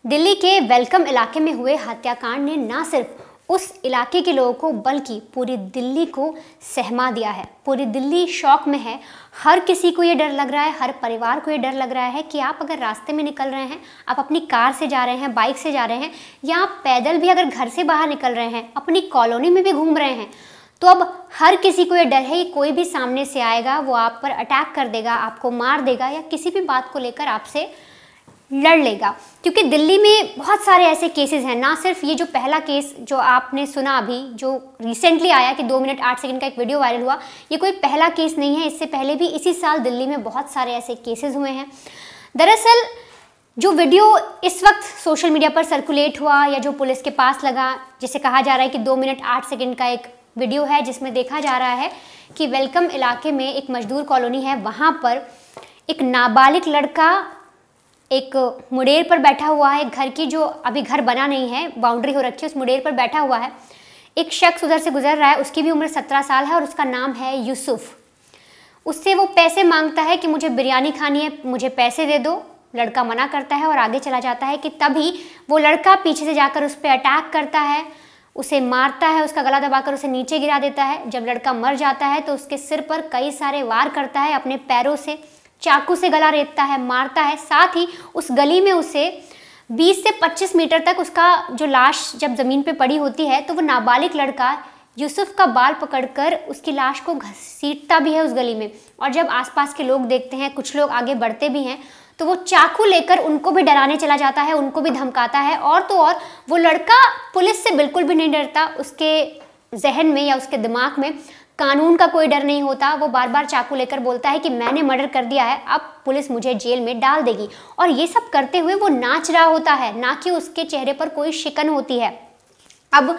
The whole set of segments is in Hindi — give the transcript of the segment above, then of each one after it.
दिल्ली के वेलकम इलाके में हुए हत्याकांड ने न सिर्फ उस इलाके के लोगों को बल्कि पूरी दिल्ली को सहमा दिया है। पूरी दिल्ली शॉक में है। हर किसी को ये डर लग रहा है, हर परिवार को ये डर लग रहा है कि आप अगर रास्ते में निकल रहे हैं, आप अपनी कार से जा रहे हैं, बाइक से जा रहे हैं, या आप पैदल भी अगर घर से बाहर निकल रहे हैं, अपनी कॉलोनी में भी घूम रहे हैं, तो अब हर किसी को ये डर है कि कोई भी सामने से आएगा, वो आप पर अटैक कर देगा, आपको मार देगा या किसी भी बात को लेकर आपसे लड़ लेगा। क्योंकि दिल्ली में बहुत सारे ऐसे केसेस हैं। ना सिर्फ ये जो पहला केस जो आपने सुना अभी, जो रिसेंटली आया कि 2 मिनट 8 सेकंड का एक वीडियो वायरल हुआ, ये कोई पहला केस नहीं है। इससे पहले भी इसी साल दिल्ली में बहुत सारे ऐसे केसेस हुए हैं। दरअसल जो वीडियो इस वक्त सोशल मीडिया पर सर्कुलेट हुआ या जो पुलिस के पास लगा, जिसे कहा जा रहा है कि 2 मिनट 8 सेकंड का एक वीडियो है, जिसमें देखा जा रहा है कि वेलकम इलाके में एक मजदूर कॉलोनी है, वहाँ पर एक नाबालिग लड़का एक मुडेर पर बैठा हुआ है। घर की जो अभी घर बना नहीं है, बाउंड्री हो रखी है, उस मुडेर पर बैठा हुआ है। एक शख्स उधर से गुजर रहा है, उसकी भी उम्र 17 साल है और उसका नाम है यूसुफ। उससे वो पैसे मांगता है कि मुझे बिरयानी खानी है, मुझे पैसे दे दो। लड़का मना करता है और आगे चला जाता है कि तभी वो लड़का पीछे से जाकर उस पर अटैक करता है, उसे मारता है, उसका गला दबाकर उसे नीचे गिरा देता है। जब लड़का मर जाता है तो उसके सिर पर कई सारे वार करता है, अपने पैरों से चाकू से गला रेतता है, मारता है। साथ ही उस गली में उसे 20 से 25 मीटर तक उसका जो लाश जब ज़मीन पे पड़ी होती है तो वो नाबालिग लड़का यूसुफ का बाल पकड़कर उसकी लाश को घसीटता भी है उस गली में। और जब आसपास के लोग देखते हैं, कुछ लोग आगे बढ़ते भी हैं, तो वो चाकू लेकर उनको भी डराने चला जाता है, उनको भी धमकाता है। और तो और वो लड़का पुलिस से बिल्कुल भी नहीं डरता। उसके जहन में या उसके दिमाग में कानून का कोई डर नहीं होता। वो बार बार चाकू लेकर बोलता है कि मैंने मर्डर कर दिया है, अब पुलिस मुझे जेल में डाल देगी। और ये सब करते हुए वो नाच रहा होता है, ना कि उसके चेहरे पर कोई शिकन होती है। अब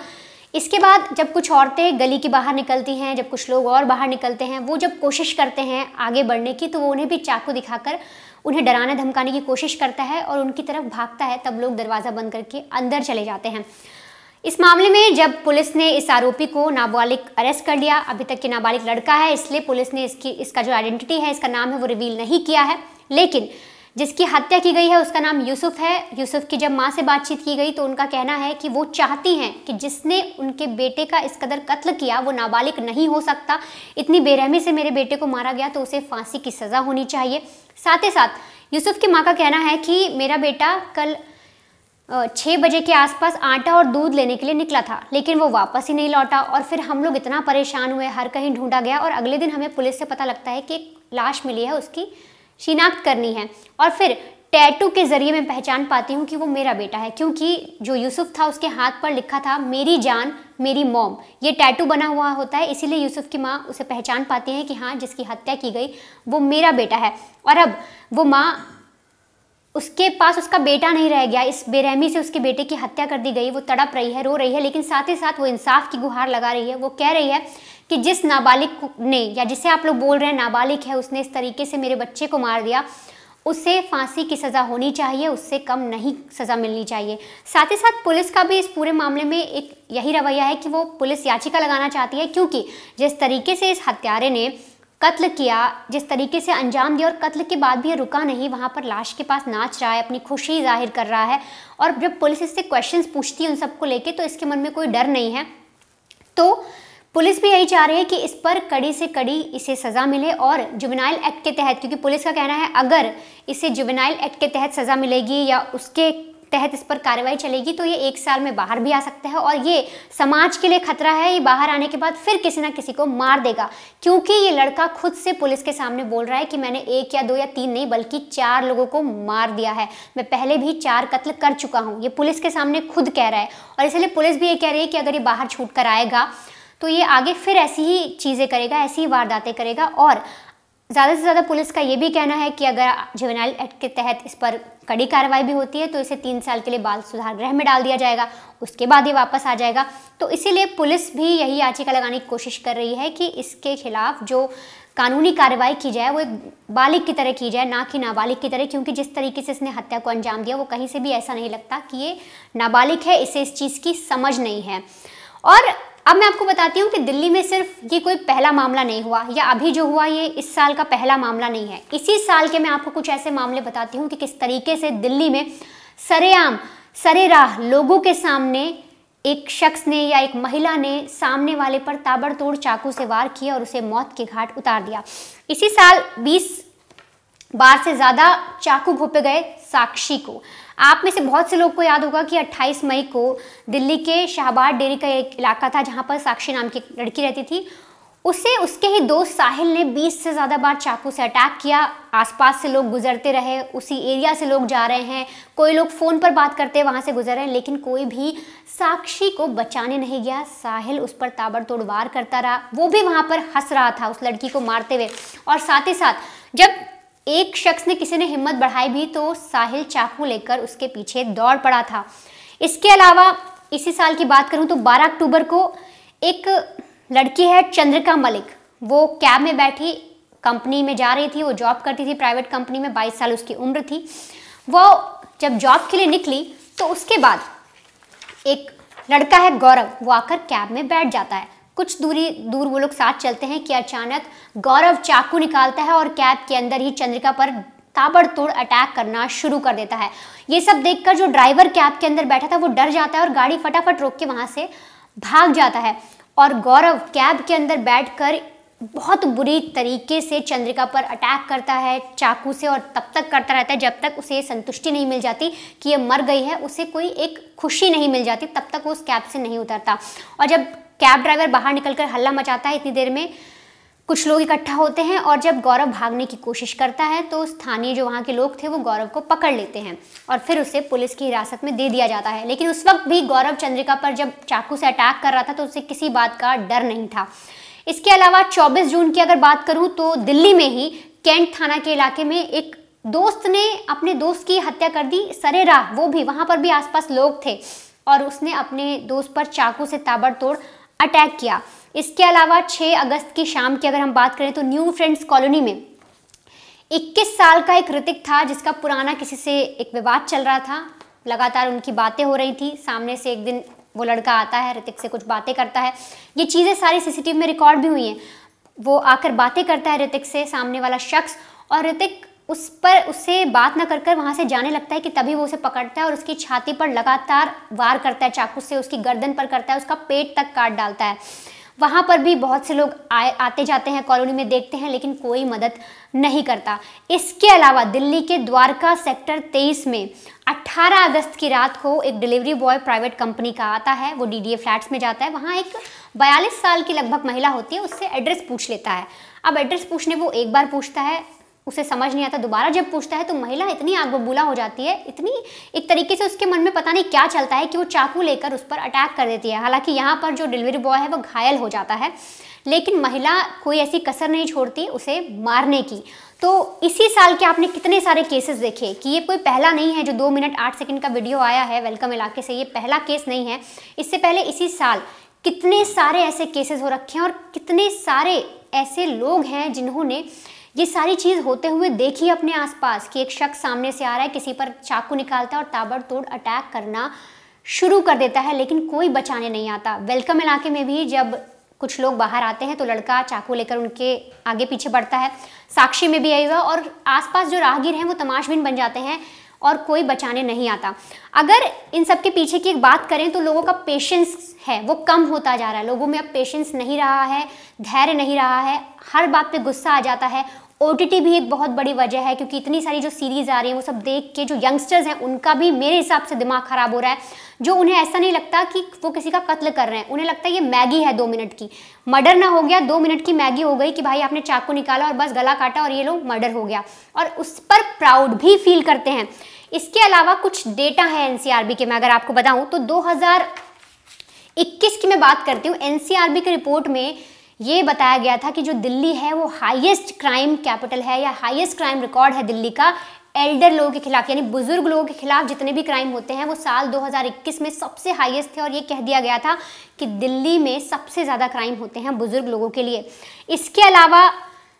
इसके बाद जब कुछ औरतें गली के बाहर निकलती हैं, जब कुछ लोग और बाहर निकलते हैं, वो जब कोशिश करते हैं आगे बढ़ने की, तो वो उन्हें भी चाकू दिखाकर उन्हें डराने धमकाने की कोशिश करता है और उनकी तरफ भागता है। तब लोग दरवाज़ा बंद करके अंदर चले जाते हैं। इस मामले में जब पुलिस ने इस आरोपी को नाबालिग अरेस्ट कर लिया, अभी तक के नाबालिग लड़का है, इसलिए पुलिस ने इसका जो आइडेंटिटी है, इसका नाम है, वो रिवील नहीं किया है। लेकिन जिसकी हत्या की गई है उसका नाम यूसुफ है। यूसुफ की जब माँ से बातचीत की गई तो उनका कहना है कि वो चाहती हैं कि जिसने उनके बेटे का इस कदर कत्ल किया वो नाबालिग नहीं हो सकता। इतनी बेरहमी से मेरे बेटे को मारा गया तो उसे फांसी की सज़ा होनी चाहिए। साथ ही साथ यूसुफ की माँ का कहना है कि मेरा बेटा कल 6 बजे के आसपास आटा और दूध लेने के लिए निकला था, लेकिन वो वापस ही नहीं लौटा। और फिर हम लोग इतना परेशान हुए, हर कहीं ढूंढा गया और अगले दिन हमें पुलिस से पता लगता है कि एक लाश मिली है, उसकी शिनाख्त करनी है। और फिर टैटू के ज़रिए मैं पहचान पाती हूँ कि वो मेरा बेटा है, क्योंकि जो यूसुफ था उसके हाथ पर लिखा था मेरी जान मेरी मॉम। ये टैटू बना हुआ होता है, इसीलिए यूसुफ की माँ उसे पहचान पाती है कि हाँ, जिसकी हत्या की गई वो मेरा बेटा है। और अब वो माँ, उसके पास उसका बेटा नहीं रह गया, इस बेरहमी से उसके बेटे की हत्या कर दी गई। वो तड़प रही है, रो रही है, लेकिन साथ ही साथ वो इंसाफ की गुहार लगा रही है। वो कह रही है कि जिस नाबालिग ने, या जिसे आप लोग बोल रहे हैं नाबालिग है, उसने इस तरीके से मेरे बच्चे को मार दिया, उसे फांसी की सज़ा होनी चाहिए, उससे कम नहीं सज़ा मिलनी चाहिए। साथ ही साथ पुलिस का भी इस पूरे मामले में एक यही रवैया है कि वो पुलिस याचिका लगाना चाहती है, क्योंकि जिस तरीके से इस हत्यारे ने कत्ल किया, जिस तरीके से अंजाम दिया, और कत्ल के बाद भी ये रुका नहीं, वहाँ पर लाश के पास नाच रहा है, अपनी खुशी जाहिर कर रहा है। और जब पुलिस इससे क्वेश्चंस पूछती है उन सबको लेके, तो इसके मन में कोई डर नहीं है। तो पुलिस भी यही चाह रही है कि इस पर कड़ी से कड़ी इसे सज़ा मिले और जुवेनाइल एक्ट के तहत, क्योंकि पुलिस का कहना है अगर इसे जुवेनाइल एक्ट के तहत सज़ा मिलेगी या उसके तहत इस पर कार्रवाई चलेगी तो ये 1 साल में बाहर भी आ सकता है। और ये समाज के लिए खतरा है, ये बाहर आने के बाद फिर किसी ना किसी को मार देगा, क्योंकि ये लड़का खुद से पुलिस के सामने बोल रहा है कि मैंने 1 या 2 या 3 नहीं बल्कि 4 लोगों को मार दिया है, मैं पहले भी 4 कत्ल कर चुका हूँ। ये पुलिस के सामने खुद कह रहा है। और इसलिए पुलिस भी ये कह रही है कि अगर ये बाहर छूट कर आएगा तो ये आगे फिर ऐसी ही चीज़ें करेगा, ऐसी ही वारदातें करेगा। और ज़्यादा से ज़्यादा पुलिस का ये भी कहना है कि अगर जुवेनाइल एक्ट के तहत इस पर कड़ी कार्रवाई भी होती है तो इसे 3 साल के लिए बाल सुधार गृह में डाल दिया जाएगा, उसके बाद ये वापस आ जाएगा। तो इसीलिए पुलिस भी यही याचिका लगाने की कोशिश कर रही है कि इसके खिलाफ जो कानूनी कार्रवाई की जाए वो एक बालिग की तरह की जाए, ना कि नाबालिग की तरह, क्योंकि जिस तरीके से इसने हत्या को अंजाम दिया वो कहीं से भी ऐसा नहीं लगता कि ये नाबालिग है, इसे इस चीज़ की समझ नहीं है। और अब मैं आपको बताती हूँ कि दिल्ली में सिर्फ ये कोई पहला मामला नहीं हुआ, या अभी जो हुआ ये इस साल का पहला मामला नहीं है। इसी साल के मैं आपको कुछ ऐसे मामले बताती हूँ कि किस तरीके से दिल्ली में सरेआम सरेराह लोगों के सामने एक शख्स ने या एक महिला ने सामने वाले पर ताबड़तोड़ चाकू से वार किया और उसे मौत के घाट उतार दिया। इसी साल 20 बार से ज़्यादा चाकू घोंपे गए साक्षी को। आप में से बहुत से लोग को याद होगा कि 28 मई को दिल्ली के शाहबाद डेरी का एक इलाका था जहां पर साक्षी नाम की लड़की रहती थी। उसे उसके ही दोस्त साहिल ने 20 से ज़्यादा बार चाकू से अटैक किया। आसपास से लोग गुजरते रहे, उसी एरिया से लोग जा रहे हैं, कोई लोग फ़ोन पर बात करते वहाँ से गुजर रहे हैं, लेकिन कोई भी साक्षी को बचाने नहीं गया। साहिल उस पर ताबड़तोड़ वार करता रहा, वो भी वहाँ पर हंस रहा था उस लड़की को मारते हुए। और साथ ही साथ जब एक शख्स ने किसी ने हिम्मत बढ़ाई भी तो साहिल चाकू लेकर उसके पीछे दौड़ पड़ा था। इसके अलावा इसी साल की बात करूँ तो 12 अक्टूबर को एक लड़की है चंद्रिका मलिक, वो कैब में बैठी कंपनी में जा रही थी, वो जॉब करती थी प्राइवेट कंपनी में, 22 साल उसकी उम्र थी। वो जब जॉब के लिए निकली तो उसके बाद एक लड़का है गौरव, वो आकर कैब में बैठ जाता है। कुछ दूर वो लोग साथ चलते हैं कि अचानक गौरव चाकू निकालता है और कैब के अंदर ही चंद्रिका पर ताबड़तोड़ अटैक करना शुरू कर देता है। ये सब देखकर जो ड्राइवर कैब के अंदर बैठा था वो डर जाता है और गाड़ी फटाफट रोक के वहाँ से भाग जाता है। और गौरव कैब के अंदर बैठकर बहुत बुरी तरीके से चंद्रिका पर अटैक करता है चाकू से, और तब तक करता रहता है जब तक उसे संतुष्टि नहीं मिल जाती कि ये मर गई है, उसे कोई एक खुशी नहीं मिल जाती, तब तक वो उस कैब से नहीं उतरता। और जब कैब ड्राइवर बाहर निकलकर हल्ला मचाता है, इतनी देर में कुछ लोग इकट्ठा होते हैं और जब गौरव भागने की कोशिश करता है तो स्थानीय जो वहाँ के लोग थे वो गौरव को पकड़ लेते हैं और फिर उसे पुलिस की हिरासत में दे दिया जाता है। लेकिन उस वक्त भी गौरव चंद्रिका पर जब चाकू से अटैक कर रहा था तो उसे किसी बात का डर नहीं था। इसके अलावा 24 जून की अगर बात करूँ तो दिल्ली में ही कैंट थाना के इलाके में एक दोस्त ने अपने दोस्त की हत्या कर दी सरेराह, वो भी वहाँ पर भी आसपास लोग थे और उसने अपने दोस्त पर चाकू से ताबड़तोड़ अटैक किया। इसके अलावा 6 अगस्त की शाम की अगर हम बात करें तो न्यू फ्रेंड्स कॉलोनी में 21 साल का एक ऋतिक था जिसका पुराना किसी से एक विवाद चल रहा था, लगातार उनकी बातें हो रही थी। सामने से एक दिन वो लड़का आता है, ऋतिक से कुछ बातें करता है, ये चीज़ें सारी सीसीटीवी में रिकॉर्ड भी हुई हैं। वो आकर बातें करता है ऋतिक से, सामने वाला शख्स, और ऋतिक उससे बात न कर वहाँ से जाने लगता है कि तभी वो उसे पकड़ता है और उसकी छाती पर लगातार वार करता है चाकू से, उसकी गर्दन पर करता है, उसका पेट तक काट डालता है। वहाँ पर भी बहुत से लोग आते जाते हैं कॉलोनी में, देखते हैं, लेकिन कोई मदद नहीं करता। इसके अलावा दिल्ली के द्वारका सेक्टर 23 में 18 अगस्त की रात को एक डिलीवरी बॉय प्राइवेट कंपनी का आता है, वो डीडीए फ्लैट्स में जाता है। वहाँ एक 42 साल की लगभग महिला होती है, उससे एड्रेस पूछ लेता है। अब एड्रेस पूछने वो एक बार पूछता है, उसे समझ नहीं आता, दोबारा जब पूछता है तो महिला इतनी आग बबूला हो जाती है, इतनी एक तरीके से उसके मन में पता नहीं क्या चलता है कि वो चाकू लेकर उस पर अटैक कर देती है। हालांकि यहाँ पर जो डिलीवरी बॉय है वो घायल हो जाता है, लेकिन महिला कोई ऐसी कसर नहीं छोड़ती उसे मारने की। तो इसी साल के आपने कितने सारे केसेस देखे कि ये कोई पहला नहीं है जो 2 मिनट 8 सेकंड का वीडियो आया है वेलकम इलाके से, ये पहला केस नहीं है। इससे पहले इसी साल कितने सारे ऐसे केसेस हो रखे हैं और कितने सारे ऐसे लोग हैं जिन्होंने ये सारी चीज़ होते हुए देखी अपने आसपास कि एक शख्स सामने से आ रहा है, किसी पर चाकू निकालता है और ताबड़तोड़ अटैक करना शुरू कर देता है, लेकिन कोई बचाने नहीं आता। वेलकम इलाके में भी जब कुछ लोग बाहर आते हैं तो लड़का चाकू लेकर उनके आगे पीछे बढ़ता है। साक्षी में भी यही हुआ और आसपास जो राहगीर हैं वो तमाशबीन बन जाते हैं और कोई बचाने नहीं आता। अगर इन सब के पीछे की एक बात करें तो लोगों का पेशेंस है वो कम होता जा रहा है, लोगों में अब पेशेंस नहीं रहा है, धैर्य नहीं रहा है, हर बात पे गुस्सा आ जाता है। OTT भी एक बहुत बड़ी वजह है क्योंकि इतनी सारी जो सीरीज़ आ रही हैं वो सब देख के जो यंगस्टर्स हैं उनका भी मेरे हिसाब से दिमाग ख़राब हो रहा है। जो उन्हें ऐसा नहीं लगता कि वो किसी का कत्ल कर रहे हैं, उन्हें लगता है ये मैगी है 2 मिनट की, मर्डर ना हो गया, 2 मिनट की मैगी हो गई कि भाई आपने चाकू निकाला और बस गला काटा और ये लो मर्डर हो गया, और उस पर प्राउड भी फील करते हैं। इसके अलावा कुछ डेटा है NCRB के, मैं अगर आपको बताऊँ तो 2021 की मैं बात करती हूँ। NCRB की रिपोर्ट में ये बताया गया था कि जो दिल्ली है वो हाईएस्ट क्राइम कैपिटल है या हाईएस्ट क्राइम रिकॉर्ड है दिल्ली का एल्डर लोगों के खिलाफ, यानी बुजुर्ग लोगों के खिलाफ जितने भी क्राइम होते हैं वो साल 2021 में सबसे हाईएस्ट थे। और ये कह दिया गया था कि दिल्ली में सबसे ज़्यादा क्राइम होते हैं बुजुर्ग लोगों के लिए। इसके अलावा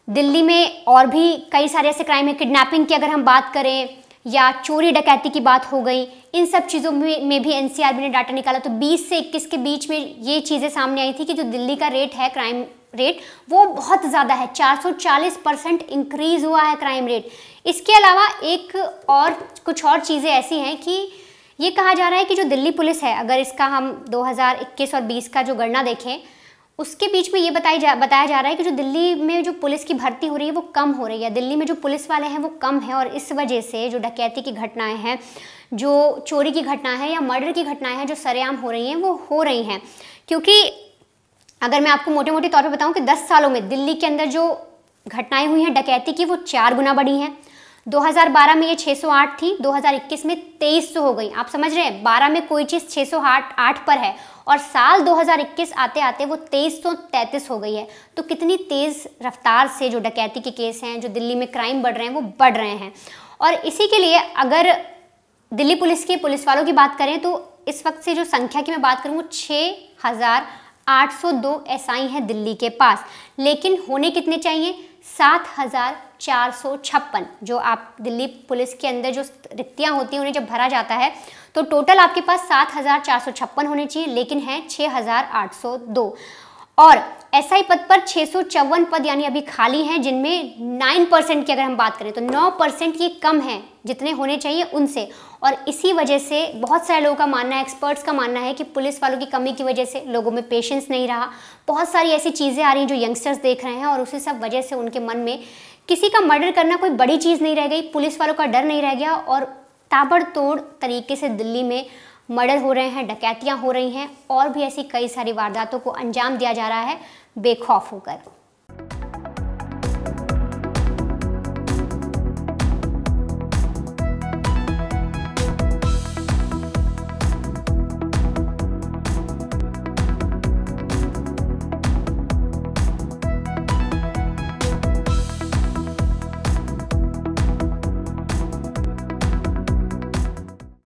दिल्ली में और भी कई सारे ऐसे क्राइम है, किडनैपिंग की अगर हम बात करें या चोरी डकैती की बात हो गई, इन सब चीज़ों में भी NCRB ने डाटा निकाला तो 20 से 21 के बीच में ये चीज़ें सामने आई थी कि जो दिल्ली का रेट है, क्राइम रेट, वो बहुत ज़्यादा है, 440% इंक्रीज़ हुआ है क्राइम रेट। इसके अलावा एक और कुछ और चीज़ें ऐसी हैं कि ये कहा जा रहा है कि जो दिल्ली पुलिस है, अगर इसका हम 2021 और 20 का जो गणना देखें, उसके बीच में ये बताया जा रहा है कि जो दिल्ली में जो पुलिस की भर्ती हो रही है वो कम हो रही है। दिल्ली में जो पुलिस वाले हैं वो कम है, और इस वजह से जो डकैती की घटनाएं हैं, जो चोरी की घटनाएं हैं या मर्डर की घटनाएं हैं जो सरेआम हो रही हैं, वो हो रही हैं। क्योंकि अगर मैं आपको मोटे मोटे तौर पे बताऊं कि 10 सालों में दिल्ली के अंदर जो घटनाएं हुई हैं डकैती की, वो 4 गुना बढ़ी हैं। 2012 में ये 608 थी, 2021 में 2300 हो गई। आप समझ रहे हैं, 12 में कोई चीज़ 608 पर है और साल 2021 आते आते वो 2333 हो गई है। तो कितनी तेज़ रफ्तार से जो डकैती के केस हैं, जो दिल्ली में क्राइम बढ़ रहे हैं, वो बढ़ रहे हैं। और इसी के लिए अगर दिल्ली पुलिस के पुलिस वालों की बात करें तो इस वक्त से जो संख्या की मैं बात करूँ वो 6802 एसआई हैं दिल्ली के पास, लेकिन होने कितने चाहिए? 7456। जो आप दिल्ली पुलिस के अंदर जो रिक्तियां होती हैं उन्हें जब भरा जाता है तो टोटल आपके पास 7456 होने चाहिए, लेकिन हैं 6802। और एसआई पद पर 654 पद यानी अभी खाली हैं, जिनमें 9% की अगर हम बात करें तो 9% ये कम है जितने होने चाहिए उनसे। और इसी वजह से बहुत सारे लोगों का मानना है, एक्सपर्ट्स का मानना है कि पुलिस वालों की कमी की वजह से लोगों में पेशेंस नहीं रहा। बहुत सारी ऐसी चीज़ें आ रही हैं जो यंगस्टर्स देख रहे हैं और उसी सब वजह से उनके मन में किसी का मर्डर करना कोई बड़ी चीज़ नहीं रह गई, पुलिस वालों का डर नहीं रह गया, और ताबड़तोड़ तरीके से दिल्ली में मर्डर हो रहे हैं, डकैतियाँ हो रही हैं, और भी ऐसी कई सारी वारदातों को अंजाम दिया जा रहा है बेखौफ होकर।